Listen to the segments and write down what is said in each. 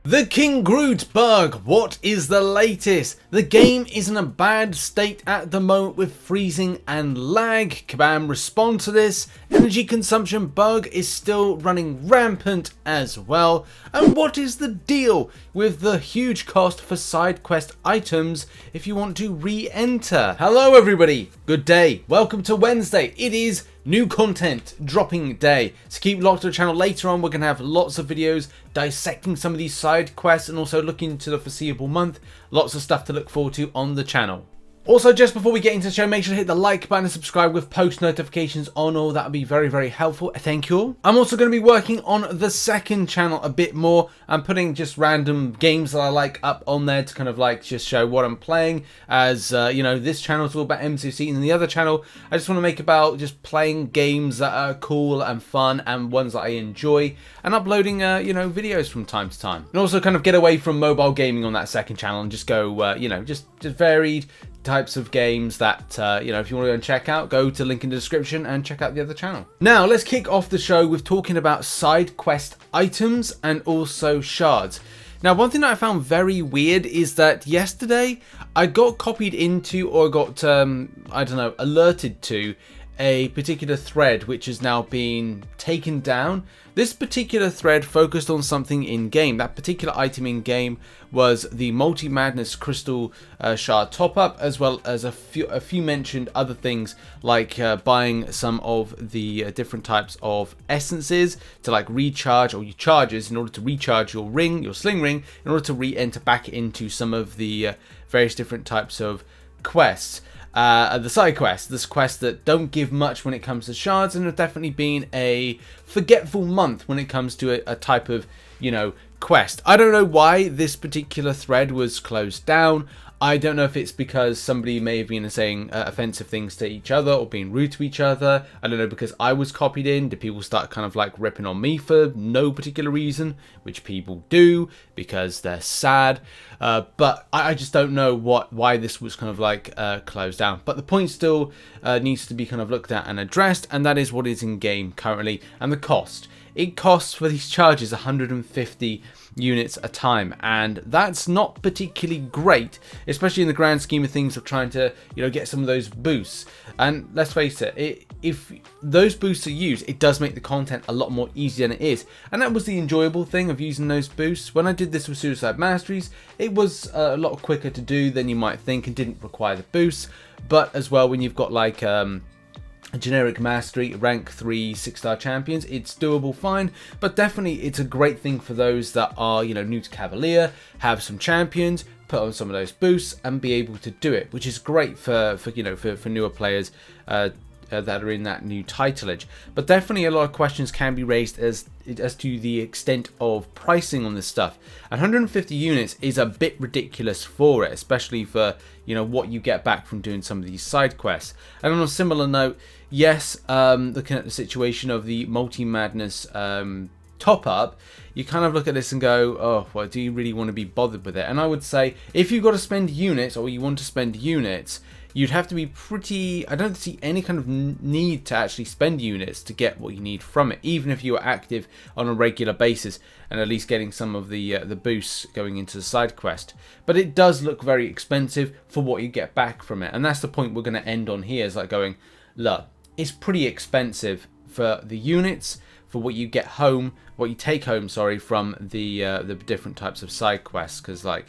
The King Groot Bug, what is the latest? The game is in a bad state at the moment with freezing and lag. Kabam respond to this. Energy consumption bug is still running rampant as well. And what is the deal with the huge cost for side quest items if you want to re-enter? Hello everybody, good day. Welcome to Wednesday. It is new content dropping day. So keep locked to the channel. Later on we're going to have lots of videos dissecting some of these side quests and also looking to the foreseeable month. Lots of stuff to look forward to on the channel. Also, just before we get into the show, make sure to hit the like button and subscribe with post notifications on all. That would be very, very helpful. Thank you all. I'm also going to be working on the second channel a bit more. I'm putting just random games that I like up on there to kind of like just show what I'm playing. As you know, this channel is all about MCOC, and the other channel I just want to make about just playing games that are cool and fun and ones that I enjoy, and uploading you know, videos from time to time. And also kind of get away from mobile gaming on that second channel and just go you know, just varied types of games that you know, if you want to go and check out, go to link in the description and check out the other channel. Now let's kick off the show with talking about side quest items and also shards. Now, one thing that I found very weird is that yesterday I got copied into, or got I don't know, alerted to a particular thread which has now been taken down. This particular thread focused on something in game. That particular item in game was the Multi-Madness Crystal Shard top up, as well as a few mentioned other things like buying some of the different types of essences to like recharge, or your charges, in order to recharge your ring, your sling ring, in order to re-enter back into some of the various different types of quests. The side quests, this quest that don't give much when it comes to shards, and have definitely been a forgetful month when it comes to a type of, you know, quest. I don't know why this particular thread was closed down. I don't know if it's because somebody may have been saying offensive things to each other or being rude to each other. I don't know, because I was copied in. Did people start kind of like ripping on me for no particular reason, which people do because they're sad. But I just don't know why this was kind of like closed down. But the point still needs to be kind of looked at and addressed, and that is what is in game currently, and the cost. It costs for these charges 150 units a time, and that's not particularly great, especially in the grand scheme of things of trying to, you know, get some of those boosts. And let's face it, if those boosts are used, it does make the content a lot more easier than it is. And that was the enjoyable thing of using those boosts. When I did this with Suicide Masteries, it was a lot quicker to do than you might think and didn't require the boosts. But as well, when you've got like a generic mastery, rank 3 6-star champions, it's doable fine. But definitely it's a great thing for those that are, you know, new to Cavalier, have some champions, put on some of those boosts and be able to do it, which is great for you know, for newer players that are in that new titleage. But definitely a lot of questions can be raised as to the extent of pricing on this stuff. 150 units is a bit ridiculous for it, especially for, you know, what you get back from doing some of these side quests. And on a similar note, yes, looking at the situation of the Multi-Madness top up, you kind of look at this and go, oh, well, do you really want to be bothered with it? And I would say, if you've got to spend units, or you want to spend units, you'd have to be pretty, I don't see any kind of need to actually spend units to get what you need from it, even if you are active on a regular basis and at least getting some of the boosts going into the side quest. But it does look very expensive for what you get back from it, and that's the point we're going to end on here, is like going, look, it's pretty expensive for the units, for what you get home, what you take home, sorry, from the different types of side quests, because like,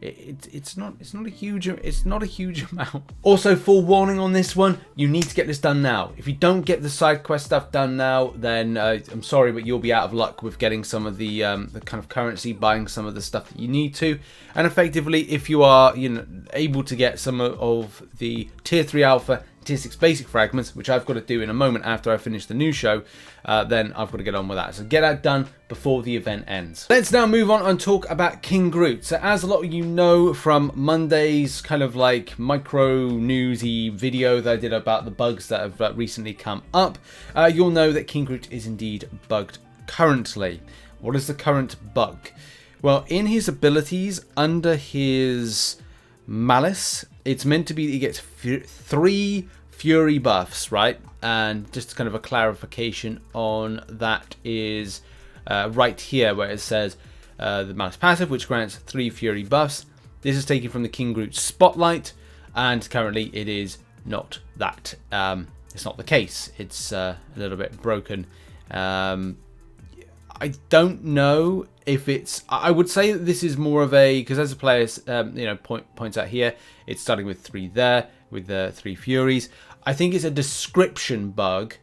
it's not a huge amount. Also, forewarning on this one, you need to get this done now. If you don't get the side quest stuff done now, then I'm sorry, but you'll be out of luck with getting some of the kind of currency, buying some of the stuff that you need to. And effectively, if you are, you know, able to get some of the tier 3 alpha, tier 6 basic fragments, which I've got to do in a moment after I finish the new show, then I've got to get on with that. So get that done before the event ends. Let's now move on and talk about King Groot. So as a lot of you know from Monday's kind of like micro newsy video that I did about the bugs that have recently come up, you'll know that King Groot is indeed bugged currently. What is the current bug? Well, in his abilities, under his Malice, it's meant to be he gets 3 Fury buffs, right? And just kind of a clarification on that is right here, where it says the mouse passive, which grants 3 Fury buffs. This is taken from the King Groot Spotlight, and currently it is not that. It's not the case. It's a little bit broken. I don't know if it's... I would say that this is more of a... Because as a player, points out here, it's starting with 3 there, with the 3 Furies. I think it's a description bug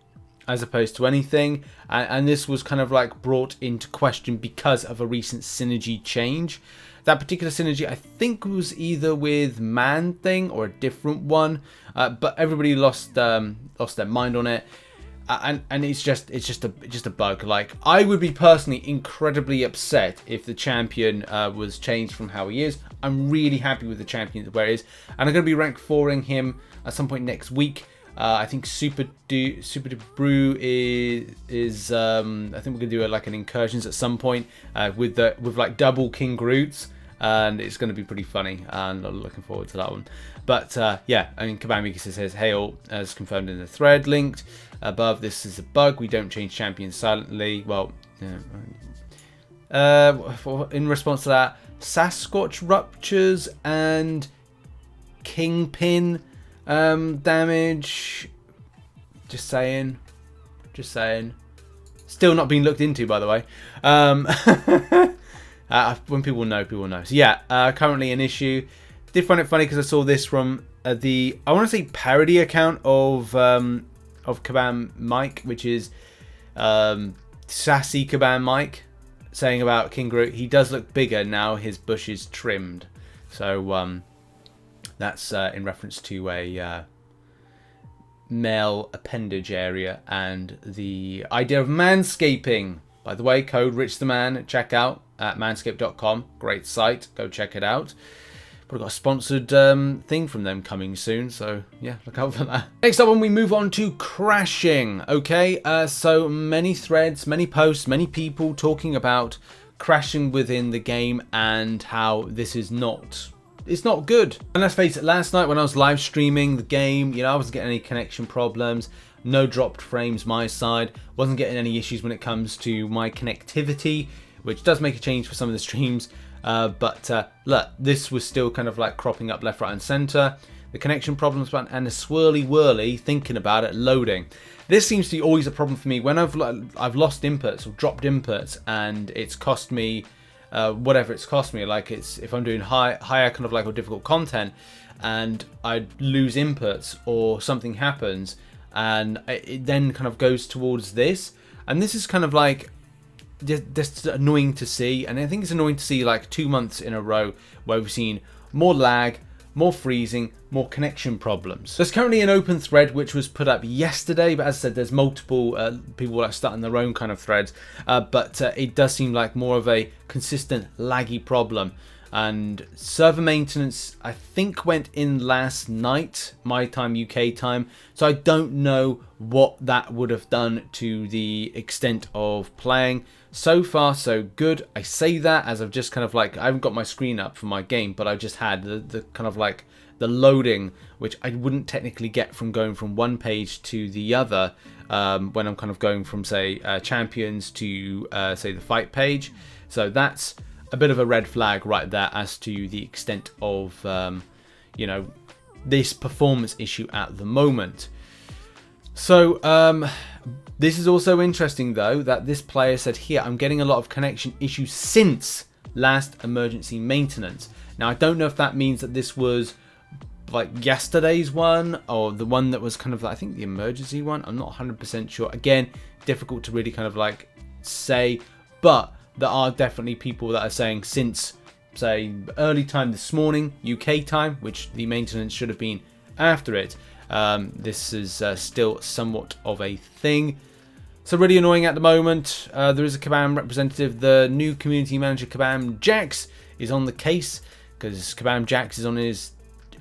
as opposed to anything. And this was kind of like brought into question because of a recent synergy change. That particular synergy, I think, was either with Man Thing or a different one. But everybody lost their mind on it. And it's just a bug. Like, I would be personally incredibly upset if the champion was changed from how he is. I'm really happy with the champion where he is, and I'm going to be rank 4ing him at some point next week. I think Super Brew is I think we're going to do like an incursions at some point with like double King Groots, and it's going to be pretty funny, and I'm looking forward to that one. But yeah, I mean, Kabam says, "Hey all," as confirmed in the thread linked above. This is a bug. We don't change champions silently. Well, in response to that, Sasquatch ruptures and Kingpin damage. Just saying. Still not being looked into, by the way. When people know, people know. So yeah, currently an issue. Did find it funny because I saw this from I want to say parody account of Kabam Mike, which is Sassy Kabam Mike, saying about King Groot, he does look bigger now, his bush is trimmed. So that's in reference to a male appendage area and the idea of manscaping. By the way, code RichTheMan, check out at manscaped.com. Great site, go check it out. But I've got a sponsored thing from them coming soon, so yeah, look out for that. Next up, when we move on to crashing, okay? So many threads, many posts, many people talking about crashing within the game and how this is not... It's not good. And let's face it, last night when I was live streaming the game, I wasn't getting any connection problems, no dropped frames my side, wasn't getting any issues when it comes to my connectivity, which does make a change for some of the streams. But look, this was still kind of like cropping up left, right, and center. The connection problems and the swirly whirly, thinking about it, loading. This seems to be always a problem for me when I've lost inputs or dropped inputs, and it's cost me whatever it's cost me. Like if I'm doing higher kind of like or difficult content, and I lose inputs or something happens, and it then kind of goes towards this, and this is kind of like. Just annoying to see, and I think it's annoying to see like 2 months in a row where we've seen more lag, more freezing, more connection problems. There's currently an open thread which was put up yesterday, but as I said, there's multiple people that are starting their own kind of threads, but it does seem like more of a consistent laggy problem. And server maintenance, I think, went in last night, my time, UK time. So I don't know what that would have done to the extent of playing. So far, so good. I say that as I've just kind of like, I haven't got my screen up for my game, but I've just had the kind of like the loading, which I wouldn't technically get from going from one page to the other when I'm kind of going from, say, champions to, say, the fight page. So that's a bit of a red flag right there as to the extent of, this performance issue at the moment. So, this is also interesting, though, that this player said here, I'm getting a lot of connection issues since last emergency maintenance. Now, I don't know if that means that this was like yesterday's one or the one that was kind of, I think, the emergency one. I'm not 100% sure. Again, difficult to really kind of like say, but there are definitely people that are saying since, say, early time this morning, UK time, which the maintenance should have been after it. This is still somewhat of a thing. So really annoying at the moment. There is a Kabam representative. The new community manager, Kabam Jax, is on the case because Kabam Jax is on his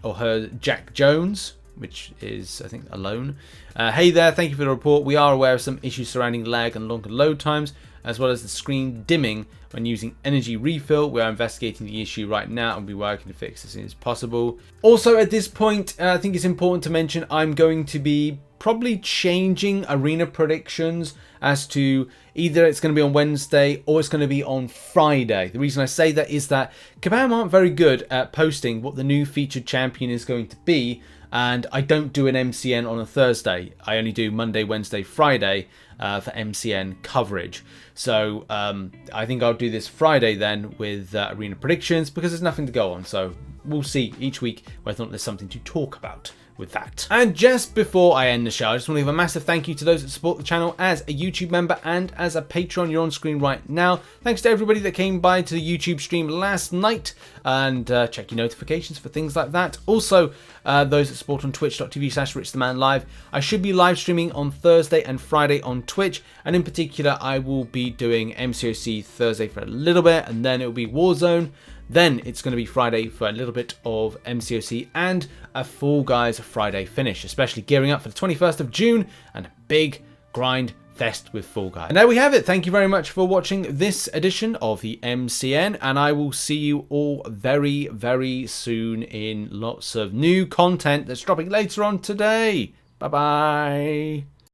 or her Jack Jones, which is, I think, alone. Hey there, thank you for the report. We are aware of some issues surrounding lag and longer load times, as well as the screen dimming when using energy refill. We are investigating the issue right now and we'll be working to fix as soon as possible. Also, at this point, I think it's important to mention I'm going to be probably changing arena predictions as to either it's going to be on Wednesday or it's going to be on Friday. The reason I say that is that Kabam aren't very good at posting what the new featured champion is going to be, and I don't do an MCN on a Thursday. I only do Monday, Wednesday, Friday for MCN coverage. So I think I'll do this Friday then with arena predictions, because there's nothing to go on. So we'll see each week whether or not there's something to talk about with that. And just before I end the show, I just want to give a massive thank you to those that support the channel as a YouTube member and as a Patreon. You're on screen right now. Thanks to everybody that came by to the YouTube stream last night, and check your notifications for things like that. Also, those that support on twitch.tv/RichTheMan live. I should be live streaming on Thursday and Friday on Twitch, and in particular I will be doing MCOC Thursday for a little bit, and then it will be Warzone. Then it's going to be Friday for a little bit of MCOC and a Fall Guys Friday finish, especially gearing up for the 21st of June and a big grind fest with Fall Guys. And there we have it. Thank you very much for watching this edition of the MCN, and I will see you all very, very soon in lots of new content that's dropping later on today. Bye-bye.